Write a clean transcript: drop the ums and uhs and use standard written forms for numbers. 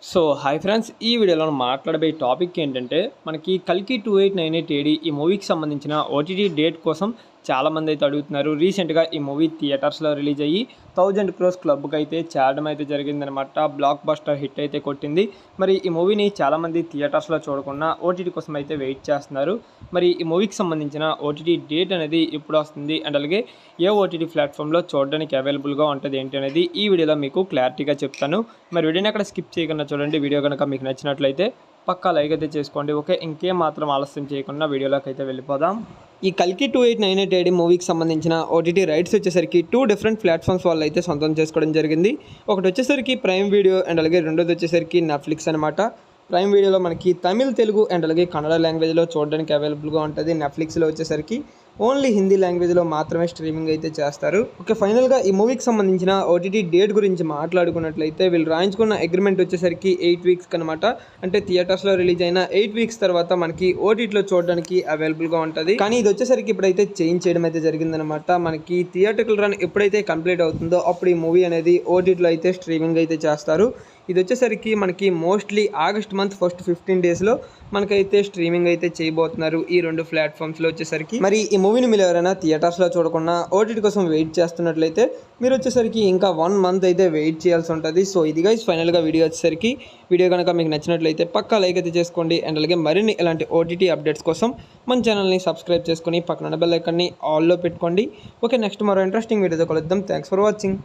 So hi friends, ఈ వీడియోలో మనం మాట్లాడబోయే టాపిక్ ఏంటంటే మనకి కల్కి 2898 ఏడి ఈ మూవీకి సంబంధించిన ఓటీటీ డేట్ కోసం చాలామంది అయితే అడుగుతున్నారు. రీసెంట్గా ఈ మూవీ థియేటర్స్లో రిలీజ్ అయ్యి 1000 క్రోర్స్ క్లబ్కి అయితే చేరడం అయితే జరిగిందనమాట. బ్లాక్ బస్టర్ హిట్ అయితే కొట్టింది. మరి ఈ మూవీని చాలామంది థియేటర్స్లో చూడకుండా ఓటీటీ కోసం అయితే వెయిట్ చేస్తున్నారు. మరి ఈ మూవీకి సంబంధించిన ఓటీటీ డేట్ అనేది ఎప్పుడు వస్తుంది అండ్ అలాగే ఏ ఓటీటీ ప్లాట్ఫామ్లో చూడడానికి అవైలబుల్గా ఉంటుంది ఏంటి అనేది ఈ వీడియోలో మీకు క్లారిటీగా చెప్తాను. మరి వీడియోని అక్కడ స్కిప్ చేయకుండా చూడండి. వీడియో కనుక మీకు నచ్చినట్లయితే పక్కా లైక్ అయితే చేసుకోండి. ఓకే, ఇంకేం మాత్రం ఆలస్యం చేయకుండా వీడియోలోకి అయితే వెళ్ళిపోదాం. ఈ కల్కి 2898 ఏడి మూవీకి సంబంధించిన ఓటీటీ రైట్స్ వచ్చేసరికి 2 డిఫరెంట్ ప్లాట్ఫామ్స్ వాళ్ళు అయితే సొంతం చేసుకోవడం జరిగింది. ఒకటి వచ్చేసరికి ప్రైమ్ వీడియో అండ్ అలాగే రెండోది వచ్చేసరికి నెట్ఫ్లిక్స్ అనమాట. ప్రైమ్ వీడియోలో మనకి తమిళ్, తెలుగు అండ్ అలాగే కన్నడ లాంగ్వేజ్లో చూడడానికి అవైలబుల్గా ఉంటుంది. నెట్ఫ్లిక్స్లో వచ్చేసరికి ఓన్లీ హిందీ లాంగ్వేజ్లో మాత్రమే స్ట్రీమింగ్ అయితే చేస్తారు. ఓకే, ఫైనల్గా ఈ మూవీకి సంబంధించిన ఓటీటీ డేట్ గురించి మాట్లాడుకున్నట్లయితే వీళ్ళు రాయించుకున్న అగ్రిమెంట్ వచ్చేసరికి 8 వీక్స్ అనమాట. అంటే థియేటర్స్లో రిలీజ్ అయిన 8 వీక్స్ తర్వాత మనకి ఓటీటీలో చూడడానికి అవైలబుల్గా ఉంటుంది. కానీ ఇది వచ్చేసరికి ఇప్పుడైతే చేంజ్ చేయడం అయితే జరిగిందనమాట. మనకి థియేటర్కల్ రన్ ఎప్పుడైతే కంప్లీట్ అవుతుందో అప్పుడు ఈ మూవీ అనేది ఓటీటీలో అయితే స్ట్రీమింగ్ అయితే చేస్తారు. ఇది వచ్చేసరికి మనకి మోస్ట్లీ ఆగస్ట్ మంత్ ఫస్ట్ 15 డేస్లో మనకైతే స్ట్రీమింగ్ అయితే చేయబోతున్నారు ఈ రెండు ప్లాట్ఫామ్స్లో వచ్చేసరికి. మరి ఈ మూవీని మీరు ఎవరైనా థియేటర్స్లో చూడకుండా ఓటీటీ కోసం వెయిట్ చేస్తున్నట్లయితే మీరు వచ్చేసరికి ఇంకా 1 మంత్ అయితే వెయిట్ చేయాల్సి ఉంటుంది. సో ఇది గైస్ ఫైనల్గా వీడియో వచ్చేసరికి. వీడియో కనుక మీకు నచ్చినట్లయితే పక్కా లైక్ అయితే చేసుకోండి అండ్ అలాగే మరిన్ని ఇలాంటి ఓటీటీ అప్డేట్స్ కోసం మన ఛానల్ని సబ్స్క్రైబ్ చేసుకొని పక్కన బెల్ ఐకాన్ని ఆల్లో పెట్టుకోండి. ఓకే, నెక్స్ట్ మరో ఇంట్రెస్టింగ్ వీడియోతో కలుద్దాం. Thanks for watching.